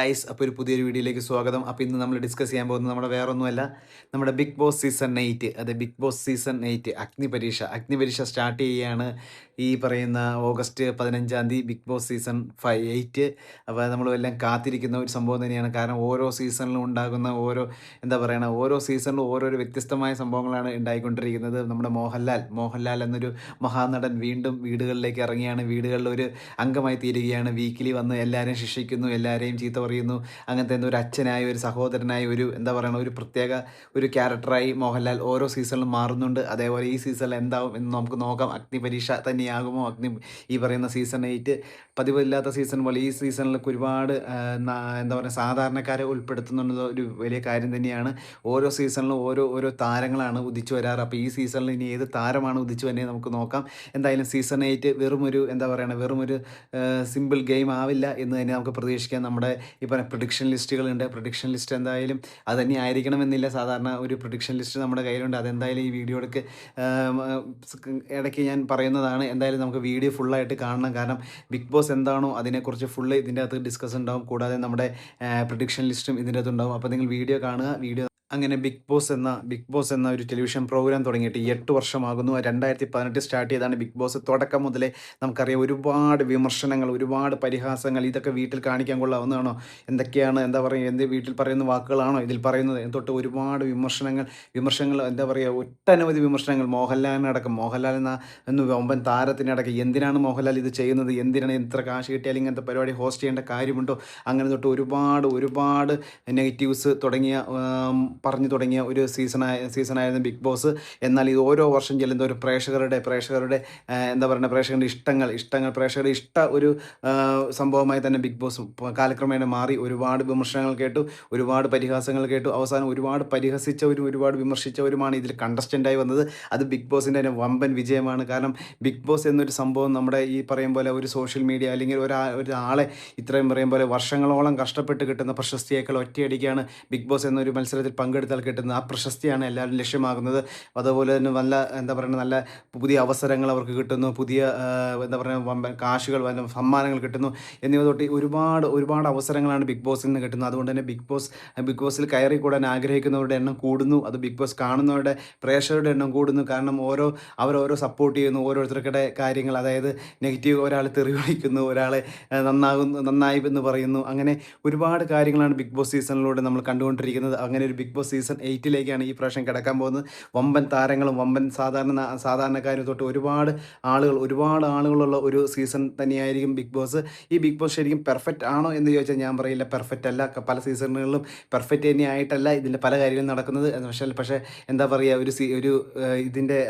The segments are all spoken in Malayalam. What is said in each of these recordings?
ഗൈസ്, അപ്പോൾ ഒരു പുതിയൊരു വീഡിയോയിലേക്ക് സ്വാഗതം. അപ്പോൾ ഇന്ന് നമ്മൾ ഡിസ്കസ് ചെയ്യാൻ പോകുന്നത് വേറെ ഒന്നുമല്ല, നമ്മുടെ ബിഗ് ബോസ് സീസൺ 8. അതെ, ബിഗ് ബോസ് സീസൺ 8 അഗ്നിപരീക്ഷ സ്റ്റാർട്ട് ചെയ്യുകയാണ് ഈ പറയുന്ന ഓഗസ്റ്റ് 15-ാം തീയതി. Bigg Boss season 8. അപ്പോൾ നമ്മളെല്ലാം കാത്തിരിക്കുന്ന ഒരു സംഭവം തന്നെയാണ്. കാരണം ഓരോ സീസണിലും ഉണ്ടാകുന്ന ഓരോ സീസണിലും ഓരോരോ വ്യത്യസ്തമായ സംഭവങ്ങളാണ് ഉണ്ടായിക്കൊണ്ടിരിക്കുന്നത്. നമ്മുടെ മോഹൻലാൽ എന്നൊരു മഹാനടൻ വീണ്ടും വീടുകളിലേക്ക് ഇറങ്ങിയാണ്. വീടുകളിൽ ഒരു അംഗമായി തീരുകയാണ്. വീക്കിലി വന്ന് എല്ലാവരെയും ശിക്ഷിക്കുന്നു, എല്ലാവരെയും ചീത്ത പറയുന്നു. അങ്ങനത്തെ ഒരു അച്ഛനായി, ഒരു സഹോദരനായി, ഒരു പ്രത്യേക ഒരു ക്യാരക്ടറായി മോഹൻലാൽ ഓരോ സീസണിലും മാറുന്നുണ്ട്. അതേപോലെ ഈ സീസണിൽ എന്താവും എന്ന് നമുക്ക് നോക്കാം. അഗ്നിപരീക്ഷ തന്നെയാകുമോ ഈ പറയുന്ന സീസൺ 8? പതിവില്ലാത്ത സീസൺ പോലെ ഈ സീസണിലൊക്കെ ഒരുപാട് സാധാരണക്കാരെ ഉൾപ്പെടുത്തുന്നുള്ളത് ഒരു വലിയ കാര്യം തന്നെയാണ്. ഓരോ സീസണിലും ഓരോ താരങ്ങളാണ് ഉദിച്ചു വരാറ്. അപ്പോൾ ഈ സീസണിൽ ഇനി ഏത് താരമാണ് ഉദിച്ചു തന്നെ നമുക്ക് നോക്കാം. എന്തായാലും സീസൺ 8 വെറുമൊരു സിമ്പിൾ ഗെയിം ആവില്ല എന്ന് തന്നെ നമുക്ക് പ്രതീക്ഷിക്കാം. നമ്മുടെ ഇപ്പോൾ പ്രഡിക്ഷൻ ലിസ്റ്റുകളുണ്ട്. പ്രഡിക്ഷൻ ലിസ്റ്റ് എന്തായാലും അത് തന്നെ ആയിരിക്കണമെന്നില്ല. സാധാരണ ഒരു പ്രഡിക്ഷൻ ലിസ്റ്റ് നമ്മുടെ കയ്യിലുണ്ട്. അതെന്തായാലും ഈ വീഡിയോയ്ക്ക് ഇടയ്ക്ക് ഞാൻ പറയുന്നതാണ്. എന്തായാലും നമുക്ക് വീഡിയോ ഫുള്ളായിട്ട് കാണണം. കാരണം ബിഗ് ബോസ് എന്താണോ അതിനെക്കുറിച്ച് ഫുള്ള് ഇതിൻ്റെ അകത്ത് ഡിസ്കസ് ഉണ്ടാവും. കൂടാതെ നമ്മുടെ പ്രഡിക്ഷൻ ലിസ്റ്റും ഇതിൻ്റെ അകത്ത് ഉണ്ടാവും. അപ്പോൾ നിങ്ങൾ വീഡിയോ കാണുക. അങ്ങനെ ബിഗ് ബോസ് എന്ന ഒരു ടെലിവിഷൻ പ്രോഗ്രാം തുടങ്ങിയിട്ട് 8 വർഷമാകുന്നു. 2018 സ്റ്റാർട്ട് ചെയ്താണ് ബിഗ് ബോസ്. തുടക്കം മുതലേ നമുക്കറിയാം ഒരുപാട് വിമർശനങ്ങൾ, ഒരുപാട് പരിഹാസങ്ങൾ. ഇതൊക്കെ വീട്ടിൽ കാണിക്കാൻ കൊള്ളാവുന്നതാണോ? എന്തൊക്കെയാണ് വീട്ടിൽ പറയുന്ന വാക്കുകളാണോ ഇതിൽ പറയുന്നത് തൊട്ട് ഒരുപാട് വിമർശനങ്ങൾ ഒട്ടനവധി വിമർശനങ്ങൾ. മോഹൻലാൽ എന്ന വമ്പൻ താരത്തിനടക്കം എന്തിനാണ് മോഹൻലാൽ ഇത് ചെയ്യുന്നത്? എന്തിനാണ് ഇത്ര കാശ് കിട്ടിയാൽ ഇങ്ങനത്തെ പരിപാടി ഹോസ്റ്റ് ചെയ്യേണ്ട കാര്യമുണ്ടോ? അങ്ങനെ തൊട്ട് ഒരുപാട് നെഗറ്റീവ്സ് പറഞ്ഞു തുടങ്ങിയ ഒരു സീസണായിരുന്നു ബിഗ് ബോസ്. എന്നാൽ ഇത് ഓരോ വർഷം ചെല്ലുന്ന ഒരു പ്രേക്ഷകരുടെ പ്രേക്ഷകരുടെ ഇഷ്ട ഒരു സംഭവമായി തന്നെ ബിഗ് ബോസ് കാലക്രമേണ മാറി. ഒരുപാട് വിമർശനങ്ങൾ കേട്ടു, ഒരുപാട് പരിഹാസങ്ങൾ കേട്ടു. അവസാനം ഒരുപാട് പരിഹസിച്ചവരും ഒരുപാട് വിമർശിച്ചവരുമാണ് ഇതിൽ കണ്ടസ്റ്റൻ്റായി വന്നത്. അത് ബിഗ് ബോസിൻ്റെ തന്നെ വമ്പൻ വിജയമാണ്. കാരണം ബിഗ് ബോസ് എന്നൊരു സംഭവം നമ്മുടെ ഈ പറയും പോലെ ഒരു സോഷ്യൽ മീഡിയ അല്ലെങ്കിൽ ഒരാളെ ഇത്രയും പറയും പോലെ വർഷങ്ങളോളം കഷ്ടപ്പെട്ട് കിട്ടുന്ന പ്രശസ്തിയേക്കാൾ ഒറ്റയടിക്കാണ് ബിഗ് ബോസ് എന്നൊരു മത്സരത്തിൽ പങ്കെടുത്താൽ കിട്ടുന്ന ആ പ്രശസ്തിയാണ് എല്ലാവരും ലക്ഷ്യമാകുന്നത്. അതുപോലെ തന്നെ നല്ല പുതിയ അവസരങ്ങൾ അവർക്ക് കിട്ടുന്നു, പുതിയ കാശുകൾ, സമ്മാനങ്ങൾ കിട്ടുന്നു. എന്നിവ തൊട്ട് ഒരുപാട് അവസരങ്ങളാണ് ബിഗ് ബോസിൽ നിന്ന് കിട്ടുന്നത്. അതുകൊണ്ട് തന്നെ ബിഗ് ബോസിൽ കയറി കൂടാൻ ആഗ്രഹിക്കുന്നവരുടെ എണ്ണം കൂടുന്നു. അത് ബിഗ് ബോസ് കാണുന്നവരുടെ പ്രേക്ഷകരുടെ എണ്ണം കൂടുന്നു. കാരണം അവരോരോ സപ്പോർട്ട് ചെയ്യുന്നു. ഓരോരുത്തർക്കിടെ കാര്യങ്ങൾ, അതായത് നെഗറ്റീവ്, ഒരാൾ തെറി വിളിക്കുന്നു, ഒരാളെ നന്നായി എന്ന് പറയുന്നു. അങ്ങനെ ഒരുപാട് കാര്യങ്ങളാണ് ബിഗ് ബോസ് സീസണിലൂടെ നമ്മൾ കണ്ടുകൊണ്ടിരിക്കുന്നത്. അങ്ങനെ ഒരു ബിഗ് ബോസ് സീസൺ 8ലേക്കാണ് ഈ പ്രാവശ്യം കിടക്കാൻ പോകുന്നത്. വമ്പൻ താരങ്ങളും വമ്പൻ സാധാരണക്കാരും തൊട്ട് ഒരുപാട് ആളുകളുള്ള ഒരു സീസൺ തന്നെയായിരിക്കും ബിഗ് ബോസ്. ഈ ബിഗ് ബോസ് ശരിക്കും പെർഫെക്റ്റ് ആണോ എന്ന് ചോദിച്ചാൽ ഞാൻ പറയില്ല, പെർഫെക്റ്റ് അല്ല. പല സീസണുകളിലും പെർഫെക്റ്റ് തന്നെ ആയിട്ടല്ല ഇതിൻ്റെ പല കാര്യങ്ങളും നടക്കുന്നത്. പക്ഷേ ഇതിൻ്റെ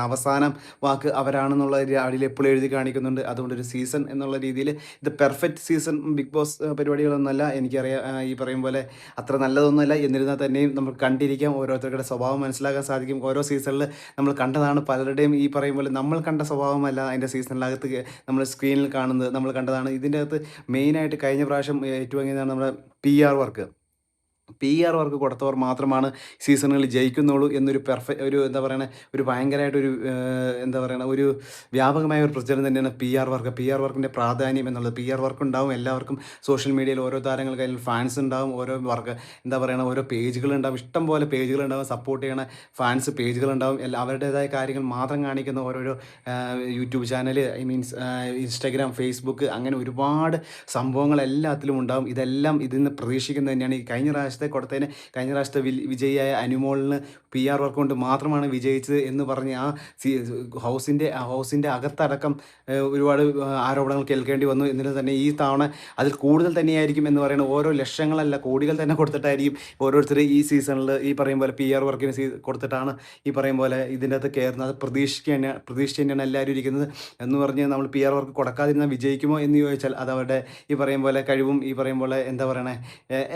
അവസാനം വാക്ക് അവരാണെന്നുള്ള അതിൽ എപ്പോഴും എഴുതി കാണിക്കുന്നുണ്ട്. അതുകൊണ്ടൊരു സീസൺ എന്നുള്ള രീതിയിൽ ഇത് പെർഫെക്റ്റ് സീസൺ ബിഗ് ബോസ് പരിപാടികളൊന്നുമല്ല. എനിക്കറിയാം ഈ പറയും പോലെ അത്ര നല്ലതൊന്നുമല്ല. എന്നിരുന്നാൽ തന്നെയും നമുക്ക് കണ്ടിരിക്കാം, ഓരോരുത്തരുടെ സ്വഭാവം മനസ്സിലാക്കാൻ സാധിക്കും. ഓരോ സീസണിൽ നമ്മൾ കണ്ടതാണ് പലരുടെയും ഈ പറയും പോലെ നമ്മൾ കണ്ട സ്വഭാവമല്ല അതിൻ്റെ സീസണിനകത്ത് നമ്മൾ സ്ക്രീനിൽ കാണുന്നത്, നമ്മൾ കണ്ടതാണ്. ഇതിൻ്റെ അകത്ത് മെയിനായിട്ട് കഴിഞ്ഞ പ്രാവശ്യം ഏറ്റുവാങ്ങിയതാണ് നമ്മുടെ PR വർക്ക് കൊടുത്തവർ മാത്രമാണ് സീസണുകളിൽ ജയിക്കുന്നുള്ളൂ എന്നൊരു ഒരു ഭയങ്കരമായിട്ടൊരു ഒരു വ്യാപകമായ ഒരു പ്രചരണം തന്നെയാണ് PR വർക്കിൻ്റെ പ്രാധാന്യം എന്നുള്ളത്. PR വർക്ക് ഉണ്ടാവും എല്ലാവർക്കും. സോഷ്യൽ മീഡിയയിൽ ഓരോ താരങ്ങൾ കയ്യിൽ ഫാൻസ് ഉണ്ടാവും, ഓരോ പേജുകളുണ്ടാവും, ഇഷ്ടം പോലെ പേജുകളുണ്ടാവും, സപ്പോർട്ട് ചെയ്യണ ഫാൻസ് പേജുകളുണ്ടാവും. അവരുടേതായ കാര്യങ്ങൾ മാത്രം കാണിക്കുന്ന ഓരോരോ യൂട്യൂബ് ചാനൽ, ഇൻസ്റ്റാഗ്രാം, ഫേസ്ബുക്ക്, അങ്ങനെ ഒരുപാട് സംഭവങ്ങൾ എല്ലാത്തിലും ഉണ്ടാവും. ഇതെല്ലാം ഇതിൽ പ്രതീക്ഷിക്കുന്നത് തന്നെയാണ്. ഈ കഴിഞ്ഞ പ്രാവശ്യത്തെ വിജയിയായ അനുമോളിന് PR വർക്ക് കൊണ്ട് മാത്രമാണ് വിജയിച്ചത് എന്ന് പറഞ്ഞ് ആ ഹൗസിൻ്റെ അകത്തടക്കം ഒരുപാട് ആരോപണങ്ങൾ കേൾക്കേണ്ടി വന്നു. എന്നിട്ട് തന്നെ ഈ തവണ അതിൽ കൂടുതൽ തന്നെയായിരിക്കും എന്ന് പറയുന്നത്. ഓരോ ലക്ഷങ്ങളല്ല, കോടികൾ തന്നെ കൊടുത്തിട്ടായിരിക്കും ഓരോരുത്തർ ഈ സീസണിൽ ഈ പറയും പോലെ PR വർക്കിന് കൊടുത്തിട്ടാണ് ഈ പറയും പോലെ ഇതിൻ്റെ അകത്ത് കയറുന്നത്. അത് പ്രതീക്ഷിച്ച് തന്നെയാണ് എല്ലാവരും ഇരിക്കുന്നത്. എന്ന് പറഞ്ഞ് നമ്മൾ PR വർക്ക് കൊടുക്കാതിരുന്നാൽ വിജയിക്കുമോ എന്ന് ചോദിച്ചാൽ അത് അവരുടെ ഈ പറയും പോലെ കഴിവും ഈ പറയും പോലെ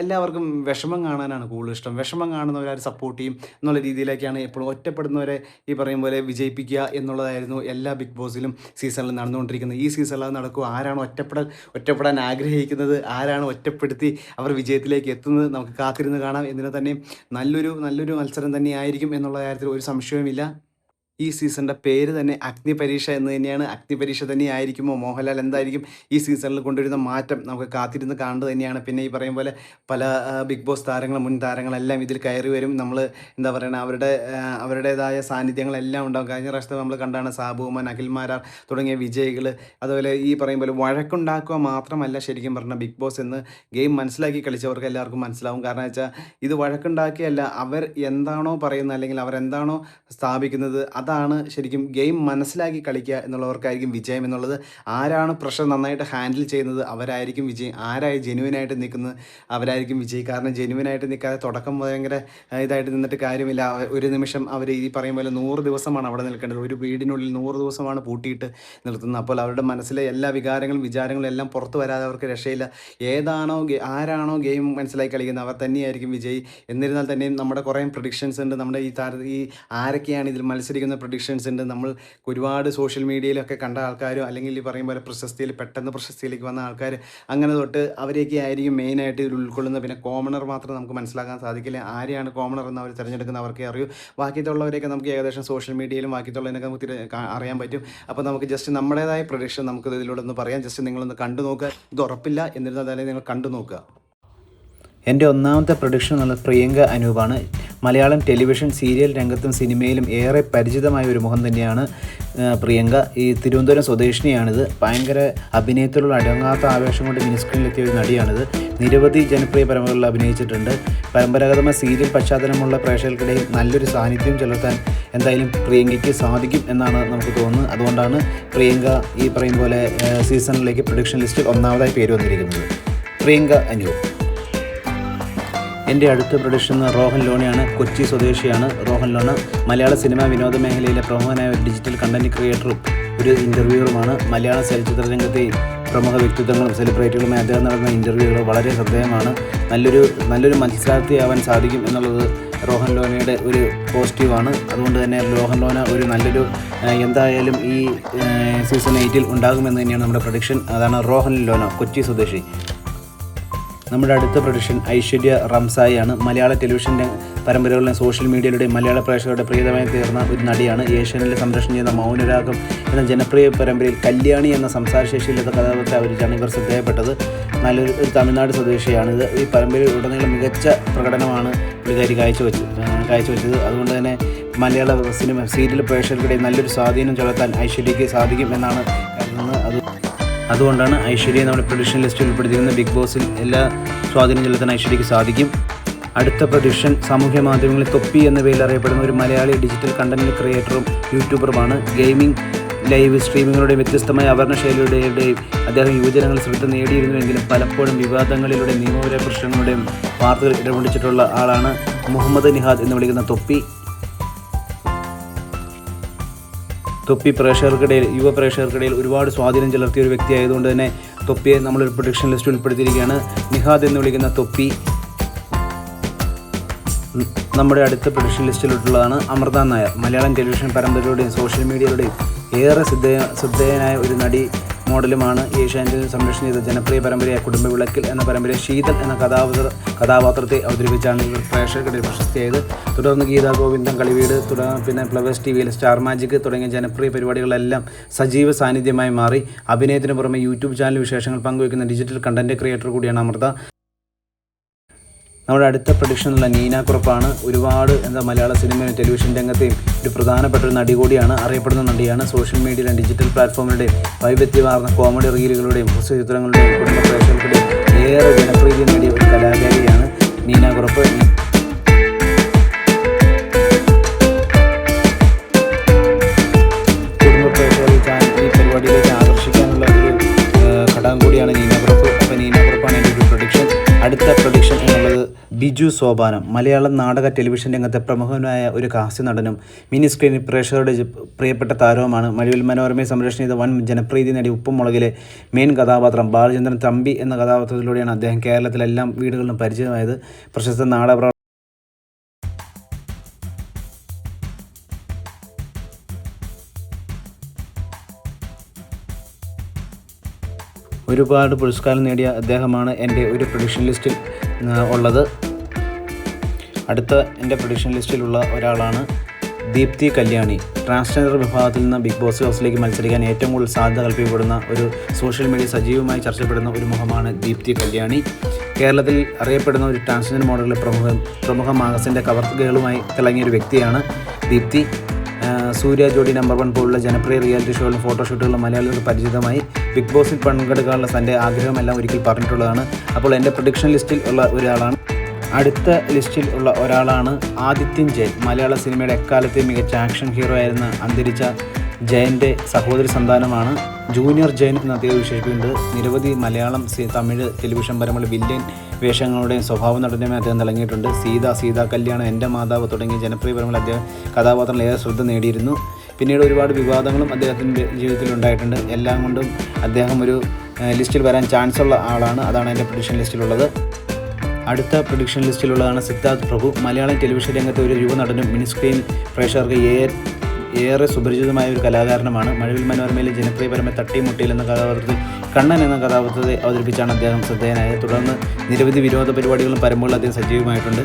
എല്ലാവർക്കും വിഷമം കാണാനാണ് കൂടുതൽ ഇഷ്ടം. വിഷമം കാണുന്നവരെ സപ്പോർട്ട് ചെയ്യും എന്നുള്ള രീതിയിലേക്കാണ് എപ്പോഴും. ഒറ്റപ്പെടുന്നവരെ ഈ പറയും പോലെ വിജയിപ്പിക്കുക എന്നുള്ളതായിരുന്നു എല്ലാ ബിഗ് ബോസിലും സീസണിൽ നടന്നുകൊണ്ടിരിക്കുന്നത്. ഈ സീസണിൽ അത് നടക്കുക. ആരാണ് ഒറ്റപ്പെടാൻ ആഗ്രഹിക്കുന്നത്, ആരാണ് ഒറ്റപ്പെടുത്തി അവർ വിജയത്തിലേക്ക് എത്തുന്നത്, നമുക്ക് കാത്തിരുന്ന് കാണാം. എന്നിട്ട് തന്നെ നല്ലൊരു മത്സരം തന്നെയായിരിക്കും എന്നുള്ള കാര്യത്തിൽ ഒരു സംശയവുമില്ല. ഈ സീസണിൻ്റെ പേര് തന്നെ അഗ്നിപരീക്ഷ എന്ന് തന്നെയാണ്. അഗ്നിപരീക്ഷ തന്നെയായിരിക്കുമോ? മോഹൻലാൽ എന്തായിരിക്കും ഈ സീസണിൽ കൊണ്ടുവരുന്ന മാറ്റം നമുക്ക് കാത്തിരുന്ന് കാണേണ്ടത് തന്നെയാണ്. പിന്നെ ഈ പറയും പോലെ പല ബിഗ് ബോസ് താരങ്ങളും മുൻ താരങ്ങളെല്ലാം ഇതിൽ കയറി വരും. നമ്മൾ എന്താ പറയുക, അവരുടേതായ സാന്നിധ്യങ്ങളെല്ലാം ഉണ്ടാകും. കഴിഞ്ഞ പ്രാവശ്യത്തെ നമ്മൾ കണ്ടാണ് സാബുമാൻ, അഖിൽമാരാർ തുടങ്ങിയ വിജയികൾ. അതുപോലെ ഈ പറയും പോലെ വഴക്കുണ്ടാക്കുക മാത്രമല്ല ശരിക്കും പറഞ്ഞാൽ ബിഗ് ബോസ് എന്ന് ഗെയിം മനസ്സിലാക്കി കളിച്ചവർക്ക് എല്ലാവർക്കും മനസ്സിലാവും. കാരണം വെച്ചാൽ ഇത് വഴക്കുണ്ടാക്കിയല്ല, അവർ എന്താണോ പറയുന്നത് അല്ലെങ്കിൽ അവരെന്താണോ സ്ഥാപിക്കുന്നത് അതാണ് ശരിക്കും ഗെയിം മനസ്സിലാക്കി കളിക്കുക എന്നുള്ളവർക്കായിരിക്കും വിജയം എന്നുള്ളത്. ആരാണ് പ്രഷർ നന്നായിട്ട് ഹാൻഡിൽ ചെയ്യുന്നത് അവരായിരിക്കും വിജയം. ആരായി ജെനുവിനായിട്ട് നിൽക്കുന്നത് അവരായിരിക്കും വിജയി. കാരണം ജെനുവിനായിട്ട് നിൽക്കാതെ തുടക്കം ഭയങ്കര ഇതായിട്ട് നിന്നിട്ട് കാര്യമില്ല. ഒരു നിമിഷം അവർ ഈ പറയും പോലെ 100 ദിവസമാണ് അവിടെ നിൽക്കേണ്ടത്. ഒരു വീടിനുള്ളിൽ 100 ദിവസമാണ് പൂട്ടിയിട്ട് നിർത്തുന്നത്. അപ്പോൾ അവരുടെ മനസ്സിലെ എല്ലാ വികാരങ്ങളും വിചാരങ്ങളും എല്ലാം പുറത്ത് വരാതെ അവർക്ക് രക്ഷയില്ല. ആരാണോ ഗെയിം മനസ്സിലാക്കി കളിക്കുന്നത് അവർ തന്നെയായിരിക്കും വിജയി. എന്നിരുന്നാൽ തന്നെയും നമ്മുടെ കുറേ പ്രഡിക്ഷൻസ് ഉണ്ട്. നമ്മുടെ ഈ ആരൊക്കെയാണ് ഇതിൽ മത്സരിക്കുന്ന പ്രഡിക്ഷൻസ് ഉണ്ട്. നമ്മൾ ഒരുപാട് സോഷ്യൽ മീഡിയയിലൊക്കെ കണ്ട ആൾക്കാരും അല്ലെങ്കിൽ ഈ പറയും പോലെ പെട്ടെന്ന് പ്രശസ്തിയിലേക്ക് വന്ന ആൾക്കാർ അങ്ങനെ തൊട്ട് അവരെയൊക്കെ ആയിരിക്കും മെയിനായിട്ട് ഇതിൽ ഉൾക്കൊള്ളുന്നത്. പിന്നെ കോമണർ മാത്രം നമുക്ക് മനസ്സിലാക്കാൻ സാധിക്കില്ല. ആരെയാണ് കോമണർ എന്ന് അവർ തിരഞ്ഞെടുക്കുന്നത് അവർക്കേ അറിയൂ. ബാക്കിയുള്ളവരെയൊക്കെ നമുക്ക് ഏകദേശം സോഷ്യൽ മീഡിയയിലും ബാക്കിയുള്ളതിനൊക്കെ നമുക്ക് അറിയാൻ പറ്റും. അപ്പോൾ നമുക്ക് ജസ്റ്റ് നമ്മുടേതായ പ്രഡിക്ഷൻ നമുക്ക് ഇതിലൂടെ ഒന്ന് പറയാം. ജസ്റ്റ് നിങ്ങളൊന്ന് കണ്ടു നോക്കുക. ഇത് ഉറപ്പില്ല എന്നിരുന്നാൽ തന്നെ നിങ്ങൾ കണ്ടു നോക്കുക. എൻ്റെ ഒന്നാമത്തെ പ്രൊഡിക്ഷൻ എന്നുള്ള പ്രിയങ്ക അനൂപാണ്. മലയാളം ടെലിവിഷൻ സീരിയൽ രംഗത്തും സിനിമയിലും ഏറെ പരിചിതമായ ഒരു മുഖം തന്നെയാണ് പ്രിയങ്ക. ഈ തിരുവനന്തപുരം സ്വദേശിനിയാണിത്. ഭയങ്കര അഭിനയത്തിലുള്ള അടങ്ങാത്ത ആവേശം കൊണ്ട് മിനിസ്ക്രീനിലെത്തിയ ഒരു നടിയാണിത്. നിരവധി ജനപ്രിയ പരമ്പരകളിൽ അഭിനയിച്ചിട്ടുണ്ട്. പരമ്പരാഗതമായ സീരിയൽ പശ്ചാത്തലമുള്ള പ്രേക്ഷകർക്കിടയിൽ നല്ലൊരു സാന്നിധ്യം ചെലുത്താൻ എന്തായാലും പ്രിയങ്കയ്ക്ക് സാധിക്കും എന്നാണ് നമുക്ക് തോന്നുന്നത്. അതുകൊണ്ടാണ് പ്രിയങ്ക ഈ പറയും പോലെ സീസണിലേക്ക് പ്രൊഡിക്ഷൻ ലിസ്റ്റിൽ ഒന്നാമതായി പേര് വന്നിരിക്കുന്നത്. പ്രിയങ്ക അനൂപ്. എൻ്റെ അടുത്ത പ്രൊഡിക്ഷൻ റോഹൻ ലോണയാണ്. കൊച്ചി സ്വദേശിയാണ് റോഹൻ ലോണ. മലയാള സിനിമാ വിനോദ മേഖലയിലെ പ്രമുഖനായ ഒരു ഡിജിറ്റൽ കണ്ടൻറ് ക്രിയേറ്ററും ഒരു ഇൻ്റർവ്യൂറുമാണ്. മലയാള ചലച്ചിത്ര രംഗത്തെയും പ്രമുഖ വ്യക്തിത്വങ്ങളും സെലിബ്രിറ്റികളുമായി അദ്ദേഹം നടന്ന ഇൻ്റർവ്യൂകൾ വളരെ ശ്രദ്ധേയമാണ്. നല്ലൊരു മത്സരാർത്ഥിയാവാൻ സാധിക്കും എന്നുള്ളത് റോഹൻ ലോനയുടെ ഒരു പോസിറ്റീവാണ്. അതുകൊണ്ട് തന്നെ റോഹൻ ലോന ഒരു നല്ലൊരു എന്തായാലും ഈ സീസൺ 8 ഉണ്ടാകുമെന്ന് തന്നെയാണ് നമ്മുടെ പ്രൊഡിക്ഷൻ. അതാണ് റോഹൻ ലോന, കൊച്ചി സ്വദേശി. നമ്മുടെ അടുത്ത പ്രൊഡിക്ഷൻ ഐശ്വര്യ റംസായി ആണ്. മലയാള ടെലിവിഷൻ പരമ്പരകളിലും സോഷ്യൽ മീഡിയയിലൂടെയും മലയാള പ്രേക്ഷകരുടെ പ്രിയതമായി തീർന്ന ഒരു നടിയാണ്. ഏഷ്യാനെറ്റിൽ സംപ്രേഷണം ചെയ്യുന്ന മൗനരാഗം എന്ന ജനപ്രിയ പരമ്പരയിൽ കല്യാണി എന്ന സംസാരശേഷിയില്ലാത്ത കഥാപാത്രത്തെ അവതരിച്ചാണ് ഇവർ ശ്രദ്ധേയപ്പെട്ടത്. നല്ലൊരു തമിഴ്നാട് സ്വദേശിയാണിത്. ഈ പരമ്പരയിൽ ഉടനീളം മികച്ച പ്രകടനമാണ് പുള്ളിക്കാരി കാഴ്ചവെച്ചത്. അതുകൊണ്ട് തന്നെ മലയാള സീരിയൽ പ്രേക്ഷകർക്കിടയിൽ നല്ലൊരു സ്വാധീനം ചെലുത്താൻ ഐശ്വര്യയ്ക്ക് സാധിക്കും എന്നാണ് കരുതുന്നത്. അതുകൊണ്ടാണ് ഐശ്വര്യയെ നമ്മുടെ പ്രൊഡിക്ഷൻ ലിസ്റ്റിൽ ഉൾപ്പെടുത്തിയിരുന്ന ബിഗ് ബോസിൽ എല്ലാ സ്വാധീനം ചെലുത്താൻ ഐശ്വര്യയ്ക്ക് സാധിക്കും. അടുത്ത പ്രൊഡിക്ഷൻ സാമൂഹ്യ മാധ്യമങ്ങളിൽ തൊപ്പി എന്ന പേരിൽ അറിയപ്പെടുന്ന ഒരു മലയാളി ഡിജിറ്റൽ കണ്ടന്റ് ക്രിയേറ്ററും യൂട്യൂബറുമാണ്. ഗെയിമിംഗ് ലൈവ് സ്ട്രീമിങ്ങിലൂടെയും വ്യത്യസ്തമായ അവതരണ ശൈലിയുടെയും അദ്ദേഹം യുവജനങ്ങൾ ശ്രദ്ധ നേടിയിരുന്നുവെങ്കിലും പലപ്പോഴും വിവാദങ്ങളിലൂടെയും നിയമപര പ്രശ്നങ്ങളുടെയും വാർത്തകൾ ഇടപെടിച്ചിട്ടുള്ള ആളാണ് മുഹമ്മദ് നിഹാദ് എന്ന് വിളിക്കുന്ന തൊപ്പി. യുവ പ്രേക്ഷകർക്കിടയിൽ ഒരുപാട് സ്വാധീനം ചെലുത്തിയ ഒരു വ്യക്തിയായതുകൊണ്ട് തന്നെ തൊപ്പിയെ നമ്മളൊരു പ്രൊഡിക്ഷൻ ലിസ്റ്റിൽ ഉൾപ്പെടുത്തിയിരിക്കുകയാണ്. നിഹാദ് എന്ന് വിളിക്കുന്ന തൊപ്പി. നമ്മുടെ അടുത്ത പ്രൊഡിക്ഷൻ ലിസ്റ്റിലുള്ളതാണ് അമൃത നായർ. മലയാളം ടെലിവിഷൻ പരമ്പരകളുടെയും സോഷ്യൽ മീഡിയയിലൂടെയും ഏറെ ശ്രദ്ധേയനായ ഒരു നടി മോഡലുമാണ്. ഏഷ്യാനെറ്റിൽ സംരക്ഷണം ചെയ്ത ജനപ്രിയ പരമ്പരയായ കുടുംബവിളക്കിൽ എന്ന പരമ്പരയിൽ ശീതൽ എന്ന കഥാപാത്രത്തെ അവതരിപ്പിച്ചാണ് ഇവർ പ്രേക്ഷകരുടെ പ്രശസ്തിയായത്. തുടർന്ന് ഗീതാ ഗോവിന്ദം, കളിവീട്, പിന്നെ ഫ്ലവേഴ്സ് ടിവിയിൽ സ്റ്റാർ മാജിക് തുടങ്ങിയ ജനപ്രിയ പരിപാടികളെല്ലാം സജീവ സാന്നിധ്യമായി മാറി. അഭിനയത്തിന് പുറമെ യൂട്യൂബ് ചാനൽ വിശേഷങ്ങൾ പങ്കുവയ്ക്കുന്ന ഡിജിറ്റൽ കണ്ടന്റ് ക്രിയേറ്റർ കൂടിയാണ് അമൃത. നമ്മുടെ അടുത്ത പ്രൊഡിക്ഷനുള്ള നീന കുറുപ്പാണ്. ഒരുപാട് മലയാള സിനിമയും ടെലിവിഷൻ രംഗത്തെയും ഒരു പ്രധാനപ്പെട്ട ഒരു നടി കൂടിയാണ്, അറിയപ്പെടുന്ന നടിയാണ്. സോഷ്യൽ മീഡിയയിലും ഡിജിറ്റൽ പ്ലാറ്റ്ഫോമിലൂടെയും വൈവിധ്യമാർന്ന കോമഡി റീലുകളുടെയും ഹസ്യചിത്രങ്ങളുടെയും കുടുംബ പ്രേക്ഷകരുടെയും ഏറെ ജനപ്രീതി നേടിയ ഒരു കലാകാരിയാണ് നീന കുറുപ്പ്. കുടുംബ പ്രേക്ഷകരെ ഈ പരിപാടിയിലേക്ക് ആകർഷിക്കാനുള്ള ഒരു ഘടകം കൂടിയാണ് നീന കുറുപ്പ്. അപ്പോൾ നീന കുറുപ്പാണ് എൻ്റെ ഒരു പ്രൊഡിക്ഷൻ. അടുത്ത പ്രൊഡിക്ഷൻ എന്നുള്ളത് ബിജു സോപാനം. മലയാളം നാടക ടെലിവിഷൻ രംഗത്തെ പ്രമുഖനായ ഒരു ഹാസ്യ നടനും മിനി സ്ക്രീനിൽ പ്രേക്ഷകരുടെ പ്രിയപ്പെട്ട താരവുമാണ്. മഴവിൽ മനോരമയെ സംരക്ഷണം ചെയ്ത വൻ ജനപ്രീതി നേടിയ ഉപ്പുമുളകിലെ മെയിൻ കഥാപാത്രം ബാലചന്ദ്രൻ തമ്പി എന്ന കഥാപാത്രത്തിലൂടെയാണ് അദ്ദേഹം കേരളത്തിലെല്ലാം വീടുകളിലും പരിചയമായത്. പ്രശസ്ത നാടക ഒരുപാട് പുരസ്കാരം നേടിയ അദ്ദേഹമാണ് എൻ്റെ ഒരു പ്രൊഡിക്ഷൻ ലിസ്റ്റിൽ ഉള്ളത്. അടുത്ത എൻ്റെ പ്രൊഡിക്ഷൻ ലിസ്റ്റിലുള്ള ഒരാളാണ് ദീപ്തി കല്യാണി. ട്രാൻസ്ജെൻഡർ വിഭാഗത്തിൽ നിന്ന് ബിഗ് ബോസ് ഹൗസിലേക്ക് മത്സരിക്കാൻ ഏറ്റവും കൂടുതൽ സാധ്യത കൽപ്പിക്കപ്പെടുന്ന ഒരു സോഷ്യൽ മീഡിയ സജീവമായി ചർച്ചപ്പെടുന്ന ഒരു മുഖമാണ് ദീപ്തി കല്യാണി. കേരളത്തിൽ അറിയപ്പെടുന്ന ഒരു ട്രാൻസ്ജെൻഡർ മോഡലിലെ പ്രമുഖ മാഗസിൻ്റെ കവർ ഗേളുമായി തിളങ്ങിയ ഒരു വ്യക്തിയാണ് ദീപ്തി. സൂര്യ ജോഡി നമ്പർ 1 പോലുള്ള ജനപ്രിയ റിയാലിറ്റി ഷോകളിലും ഫോട്ടോഷൂട്ടുകളിലും മലയാളികൾക്ക് പരിചിതമായി. ബിഗ് ബോസിൽ പങ്കെടുക്കാനുള്ള തൻ്റെ ആഗ്രഹമെല്ലാം ഒരിക്കൽ പറഞ്ഞിട്ടുള്ളതാണ്. അപ്പോൾ എൻ്റെ പ്രൊഡിക്ഷൻ ലിസ്റ്റിൽ ഉള്ള ഒരാളാണ്. അടുത്ത ലിസ്റ്റിൽ ഉള്ള ഒരാളാണ് ആദിത്യൻ ജയൻ. മലയാള സിനിമയുടെ എക്കാലത്തെ മികച്ച ആക്ഷൻ ഹീറോ ആയിരുന്ന അന്തരിച്ച ജയൻ്റെ സഹോദരി സന്താനമാണ്. ജൂനിയർ ജയൻ എന്ന് അദ്ദേഹം വിശേഷിപ്പിക്കുന്നത്. നിരവധി മലയാളം, തമിഴ്, ടെലിവിഷൻ പരമ്പര വില്ലൻ വേഷങ്ങളുടെയും സ്വഭാവ നടനുമായി അദ്ദേഹം തിളങ്ങിയിട്ടുണ്ട്. സീത കല്യാണം, എൻ്റെ മാതാവ് തുടങ്ങിയ ജനപ്രിയ പരമ്പര അദ്ദേഹം കഥാപാത്രങ്ങൾ ഏറെ ശ്രദ്ധ നേടിയിരുന്നു. പിന്നീട് ഒരുപാട് വിവാദങ്ങളും അദ്ദേഹത്തിൻ്റെ ജീവിതത്തിൽ ഉണ്ടായിട്ടുണ്ട്. എല്ലാം കൊണ്ടും അദ്ദേഹം ഒരു ലിസ്റ്റിൽ വരാൻ ചാൻസ് ഉള്ള ആളാണ്. അതാണ് എൻ്റെ പ്രഡിക്ഷൻ ലിസ്റ്റിലുള്ളത്. അടുത്ത പ്രഡിക്ഷൻ ലിസ്റ്റിലുള്ളതാണ് സിദ്ധാർത്ഥ് പ്രഭു. മലയാളം ടെലിവിഷൻ രംഗത്തെ ഒരു യുവനടനും മിനിസ്ക്രീൻ പ്രേക്ഷകർക്ക് ഏറെ സുപരിചിതമായ ഒരു കലാകാരനുമാണ്. മഴവിൽ മനോരമയിലെ ജനപ്രിയ പരമ്പര തട്ടിമുട്ടിയിൽ എന്ന കഥാപാത്രത്തിൽ കണ്ണൻ എന്ന കഥാപാത്രത്തെ അവതരിപ്പിച്ചാണ് അദ്ദേഹം ശ്രദ്ധേയനായത്. തുടർന്ന് നിരവധി വിനോദ പരിപാടികളും പരമ്പരകളും അദ്ദേഹം സജീവമായിട്ടുണ്ട്.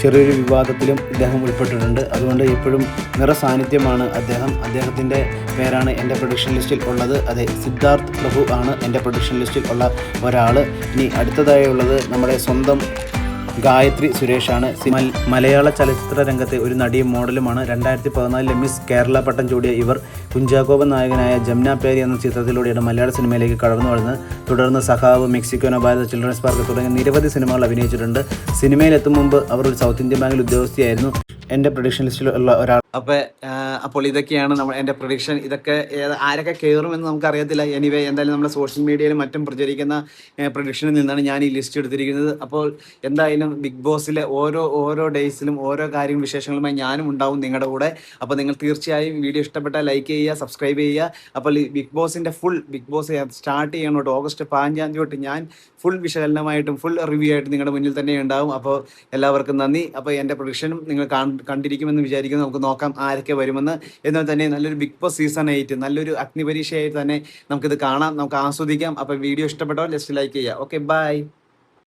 ചെറിയൊരു വിവാദത്തിലും ഇദ്ദേഹം ഉൾപ്പെട്ടിട്ടുണ്ട്. അതുകൊണ്ട് എപ്പോഴും നിറസാന്നിധ്യമാണ് അദ്ദേഹത്തിൻ്റെ പേരാണ് എൻ്റെ പ്രൊഡിക്ഷൻ ലിസ്റ്റിൽ ഉള്ളത്. അതെ, സിദ്ധാർത്ഥ് പ്രഭു ആണ് എൻ്റെ പ്രൊഡിക്ഷൻ ലിസ്റ്റിൽ ഉള്ള ഒരാൾ. ഇനി അടുത്തതായി ഉള്ളത് നമ്മുടെ സ്വന്തം ഗായത്രി സുരേഷാണ്. മലയാള ചലച്ചിത്ര രംഗത്തെ ഒരു നടിയും മോഡലുമാണ്. 2014 മിസ് കേരള പട്ടം ചൂടിയ ഇവർ കുഞ്ചാക്കോബൻ നായകനായ ജംന പേരി എന്ന ചിത്രത്തിലൂടെയാണ് മലയാള സിനിമയിലേക്ക് കടന്നു വരുന്നത്. തുടർന്ന് സഖാവ്, മെക്സിക്കോന ഭാരത, ചിൽഡ്രൻസ് പാർക്ക് തുടങ്ങിയ നിരവധി സിനിമകൾ അഭിനയിച്ചിട്ടുണ്ട്. സിനിമയിലെത്തും മുമ്പ് അവർ ഒരു സൗത്ത് ഇന്ത്യൻ ബാങ്കിൽ ഉദ്യോഗസ്ഥയായിരുന്നു. എൻ്റെ പ്രൊഡിക്ഷൻ ലിസ്റ്റിലുള്ള ഒരാൾ. അപ്പോൾ ഇതൊക്കെയാണ് എൻ്റെ പ്രൊഡിക്ഷൻ. ഇതൊക്കെ ആരൊക്കെ കയറുമെന്ന് നമുക്കറിയത്തില്ല. എനിവേ, എന്തായാലും നമ്മുടെ സോഷ്യൽ മീഡിയയിലും മറ്റും പ്രചരിക്കുന്ന പ്രൊഡിക്ഷനിൽ നിന്നാണ് ഞാൻ ഈ ലിസ്റ്റ് എടുത്തിരിക്കുന്നത്. അപ്പോൾ എന്തായാലും ബിഗ് ബോസിലെ ഓരോ ഡേയ്സിലും ഓരോ കാര്യങ്ങളും വിശേഷങ്ങളുമായി ഞാനും ഉണ്ടാവും നിങ്ങളുടെ കൂടെ. അപ്പോൾ നിങ്ങൾ തീർച്ചയായും വീഡിയോ ഇഷ്ടപ്പെട്ടാൽ ലൈക്ക് ചെയ്യുക, സബ്സ്ക്രൈബ് ചെയ്യുക. അപ്പോൾ ഈ ബിഗ് ബോസ് സ്റ്റാർട്ട് ചെയ്യണോട്ട് ഓഗസ്റ്റ് 15 തൊട്ട് ഞാൻ ഫുൾ വിശകലനമായിട്ടും ഫുൾ റിവ്യൂ ആയിട്ടും നിങ്ങളുടെ മുന്നിൽ തന്നെ ഉണ്ടാവും. അപ്പോൾ എല്ലാവർക്കും നന്ദി. അപ്പോൾ എൻ്റെ പ്രൊഡിക്ഷനും നിങ്ങൾ കണ്ടിരിക്കുമെന്ന് വിചാരിക്കുന്നു. നമുക്ക് നോക്കാം ആരൊക്കെ വരുമെന്ന്. എന്നാൽ തന്നെ നല്ലൊരു ബിഗ് ബോസ് സീസൺ 8 നല്ലൊരു അഗ്നിപരീക്ഷയായിട്ട് തന്നെ നമുക്കിത് കാണാം, നമുക്ക് ആസ്വദിക്കാം. അപ്പോൾ വീഡിയോ ഇഷ്ടപ്പെട്ടോ ജസ്റ്റ് ലൈക്ക് ചെയ്യുക. Okay, by.